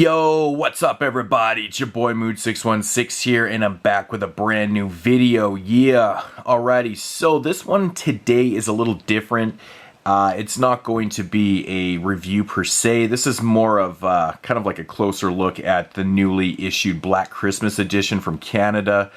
Yo, what's up everybody? It's your boy Mood616 here, and I'm back with a brand new video. Yeah, alrighty, so this one today is a little different. It's not going to be a review per se. This is more of kind of like a closer look at the newly issued Black Christmas edition from Canada.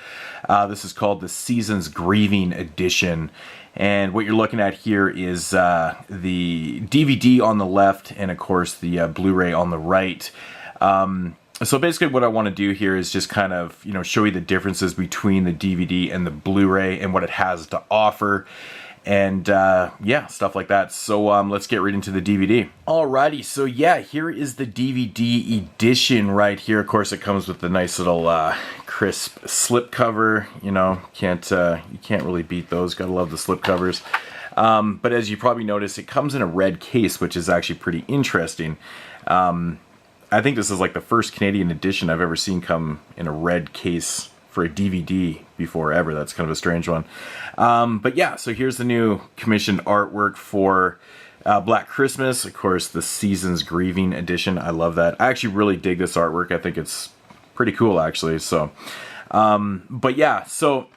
This is called the Season's Grieving edition. And what you're looking at here is the DVD on the left and of course the Blu-ray on the right. So basically what I want to do here is just kind of, show you the differences between the DVD and the Blu-ray and what it has to offer. And yeah, stuff like that. So let's get right into the DVD. Alrighty, so yeah, here is the DVD edition right here. Of course, it comes with the nice little crisp slipcover. You can't really beat those. Gotta love the slipcovers. But as you probably noticed, it comes in a red case, which is actually pretty interesting. I think this is like the first Canadian edition I've ever seen come in a red case for a DVD before ever. That's kind of a strange one. But yeah, so here's the new commissioned artwork for Black Christmas. Of course, the Season's Grieving edition. I love that. I actually really dig this artwork. I think it's pretty cool, actually. So, but yeah, so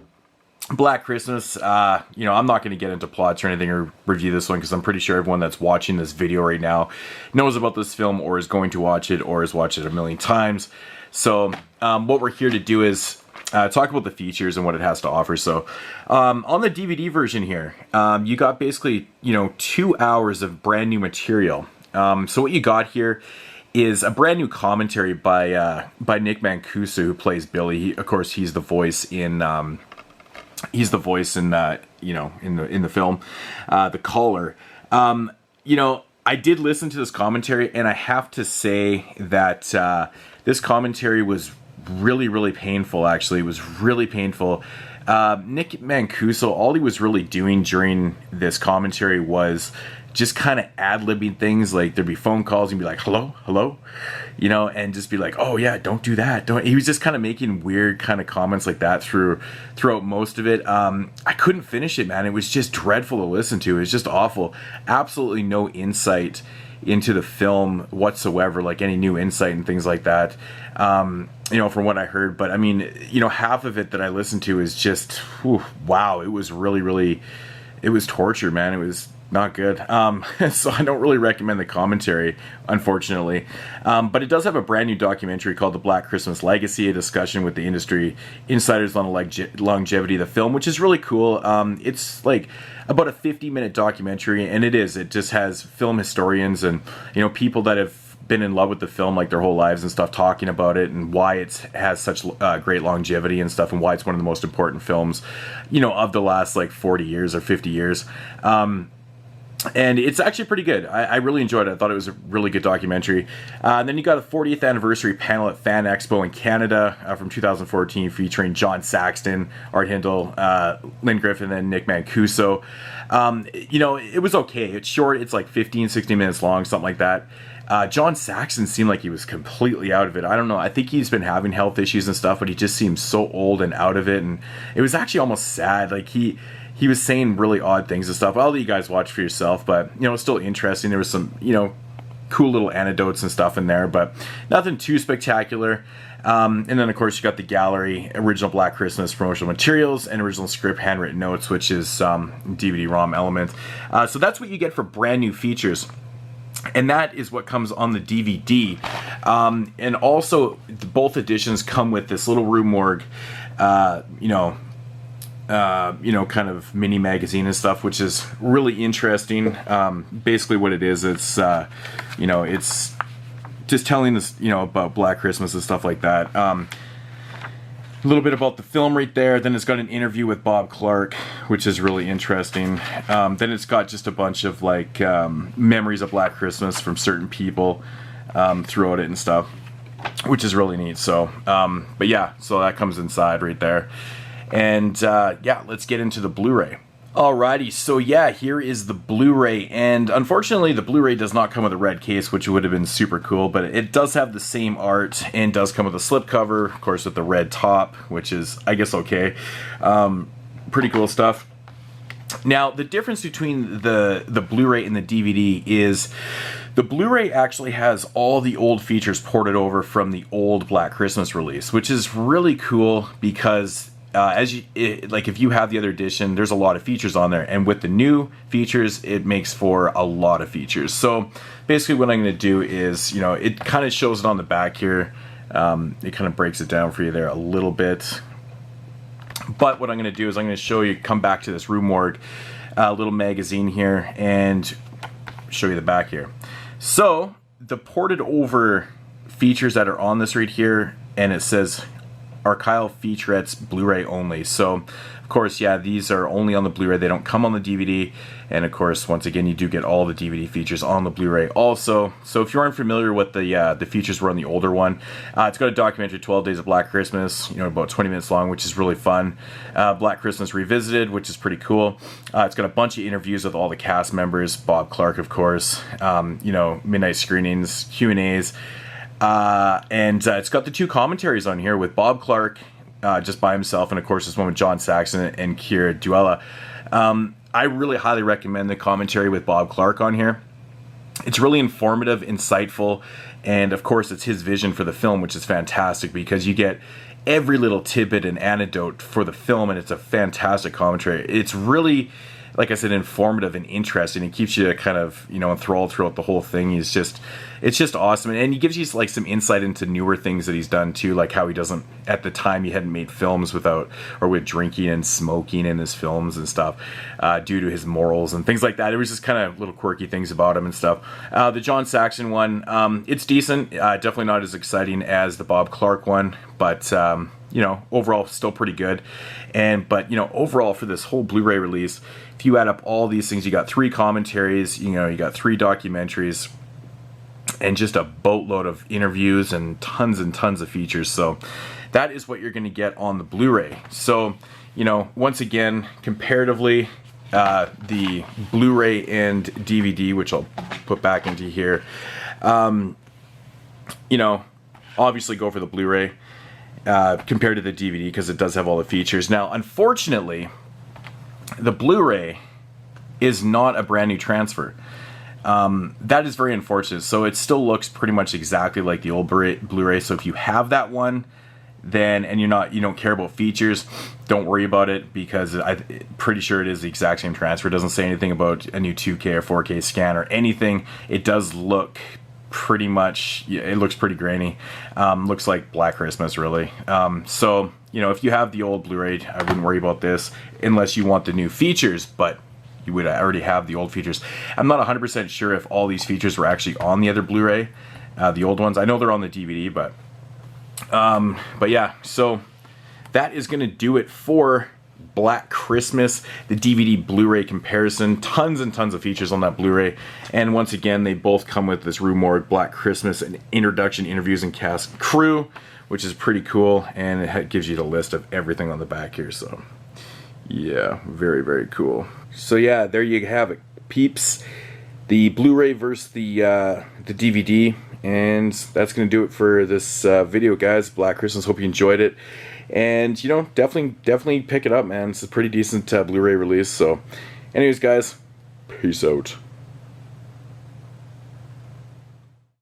Black Christmas, I'm not going to get into plots or anything or review this one because I'm pretty sure everyone that's watching this video right now knows about this film or is going to watch it or has watched it a million times. So what we're here to do is talk about the features and what it has to offer. So on the DVD version here, you got basically, 2 hours of brand new material. So what you got here is a brand new commentary by Nick Mancuso, who plays Billy. Of course, he's the voice in in the film, The Caller. I did listen to this commentary, and I have to say that this commentary was really painful. Actually, it was really painful. Nick Mancuso, all he was really doing during this commentary was just kind of ad-libbing things. Like there'd be phone calls and be like, hello, and just be like, oh yeah, don't do that. He was just kind of making weird kind of comments like that throughout most of it. I couldn't finish it, man. It was just dreadful to listen to. It was just awful. Absolutely no insight into the film whatsoever, like any new insight and things like that. From what I heard, but I mean, half of it that I listened to is just, whew, wow, it was really, it was torture, man. It was not good. So I don't really recommend the commentary, unfortunately. But it does have a brand new documentary called The Black Christmas Legacy, a discussion with the industry insiders on the longevity of the film, which is really cool. It's like about a 50-minute documentary, and it just has film historians and, people that have been in love with the film like their whole lives and stuff, talking about it and why it has such great longevity and stuff, and why it's one of the most important films, of the last like 40 years or 50 years. And it's actually pretty good. I really enjoyed it. I thought it was a really good documentary. And then you got a 40th anniversary panel at Fan Expo in Canada from 2014 featuring John Saxton, Art Hindle, Lynn Griffin, and Nick Mancuso. It was okay. It's short. It's like 15, 16 minutes long, something like that. John Saxton seemed like he was completely out of it. I don't know. I think he's been having health issues and stuff, but he just seems so old and out of it. And it was actually almost sad. Like he was saying really odd things and stuff. I'll let you guys watch for yourself, but it's still interesting. There was some, cool little anecdotes and stuff in there, but nothing too spectacular. And then of course you got the gallery, original Black Christmas promotional materials, and original script, handwritten notes, which is DVD-ROM element. So that's what you get for brand new features. And that is what comes on the DVD. And also both editions come with this little Rue Morgue, kind of mini magazine and stuff, which is really interesting. Basically what it is, it's, it's just telling us, about Black Christmas and stuff like that. A little bit about the film right there. Then it's got an interview with Bob Clark, which is really interesting. Then it's got just a bunch of like memories of Black Christmas from certain people throughout it and stuff, which is really neat. So, but yeah, so that comes inside right there. And yeah, let's get into the Blu-ray. Alrighty, so yeah, here is the Blu-ray, and unfortunately the Blu-ray does not come with a red case, which would have been super cool, but it does have the same art and does come with a slipcover, of course with the red top, which is, I guess, okay. Pretty cool stuff. Now, the difference between the Blu-ray and the DVD is the Blu-ray actually has all the old features ported over from the old Black Christmas release, which is really cool because like if you have the other edition, there's a lot of features on there, and with the new features, it makes for a lot of features. So basically what I'm going to do is, you know, it kind of shows it on the back here. It kind of breaks it down for you there a little bit. But what I'm going to do is I'm going to show you, come back to this Rue Morgue little magazine here and show you the back here. So the ported over features that are on this right here, and it says Archival Featurettes Blu-ray only. So of course, yeah, these are only on the Blu-ray. They don't come on the DVD. And of course, once again, you do get all the DVD features on the Blu-ray also. So if you aren't familiar with the features were on the older one, it's got a documentary, 12 Days of Black Christmas, you know, about 20 minutes long, which is really fun. Black Christmas Revisited, which is pretty cool. It's got a bunch of interviews with all the cast members, Bob Clark, of course, you know, midnight screenings, Q&As. And it's got the 2 commentaries on here with Bob Clark just by himself, and of course this one with John Saxon and Keira Duella. I really highly recommend the commentary with Bob Clark on here. It's really informative, insightful, and of course it's his vision for the film, which is fantastic because you get every little tidbit and anecdote for the film, and it's a fantastic commentary. It's really, like I said, informative and interesting. It keeps you kind of, you know, enthralled throughout the whole thing. It's just awesome, and he gives you like some insight into newer things that he's done too, like how he doesn't, at the time he hadn't made films without or with drinking and smoking in his films and stuff due to his morals and things like that. It was just kind of little quirky things about him and stuff. The John Saxon one, it's decent, definitely not as exciting as the Bob Clark one, but you know, overall still pretty good. But you know, overall for this whole Blu-ray release, if you add up all these things, you got 3 commentaries, you know, you got 3 documentaries, and just a boatload of interviews and tons of features. So that is what you're going to get on the Blu-ray. So, you know, once again, comparatively, the Blu-ray and DVD, which I'll put back into here, you know, obviously go for the Blu-ray compared to the DVD because it does have all the features. Now, unfortunately, the Blu-ray is not a brand new transfer. That is very unfortunate. So it still looks pretty much exactly like the old Blu-ray. So if you have that one, then, and you don't care about features, don't worry about it because I'm pretty sure it is the exact same transfer. It doesn't say anything about a new 2K or 4K scan or anything. It does look pretty much, it looks pretty grainy. Looks like Black Christmas, really. So, you know, if you have the old Blu-ray, I wouldn't worry about this unless you want the new features, but you would already have the old features. I'm not 100% sure if all these features were actually on the other Blu-ray, the old ones. I know they're on the DVD, but yeah, so that is going to do it for Black Christmas, the DVD Blu-ray comparison. Tons and tons of features on that Blu-ray, and once again, they both come with this Rue Morgue Black Christmas and introduction, interviews, and cast and crew, which is pretty cool, and it gives you the list of everything on the back here. So yeah, very cool. So yeah, there you have it, peeps. The Blu-ray versus the DVD, and that's going to do it for this video, guys. Black Christmas. Hope you enjoyed it, and you know, definitely pick it up, man. It's a pretty decent Blu-ray release. So, anyways, guys, peace out.